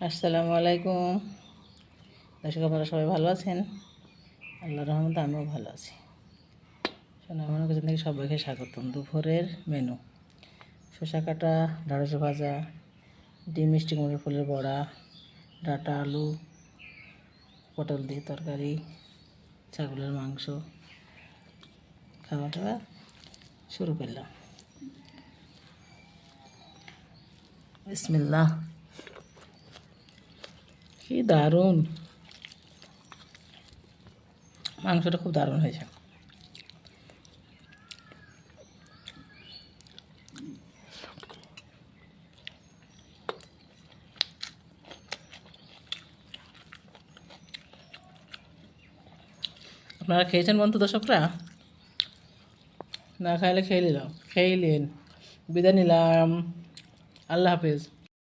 আসসালামু আলাইকুম। দর্শক, আপনারা সবাই ভালো আছেন? আল্লাহর রহমতে আমিও ভালো আছি। সোনামণি কিচেন থেকে সবাইকে স্বাগতম। দুপুরের মেনু: শসা কাটা, ঢেঁড়স ভাজা, ডিম মিষ্টি কুমড়োর ফুলের বড়া, ডাঁটা আলু, পটল দিয়ে তরকারি, ছাগলের মাংস। খাওয়া দাওয়া শুরু করলাম। বিসমিল্লাহ। কি দারুণ! মাংসটা খুব দারুণ হয়েছে। আপনারা খেয়েছেন বন্ধু দর্শকরা? না খাইলে খেয়ে নিলাম, খেয়ে নিন। বিদায় নিলাম। আল্লাহ হাফেজ।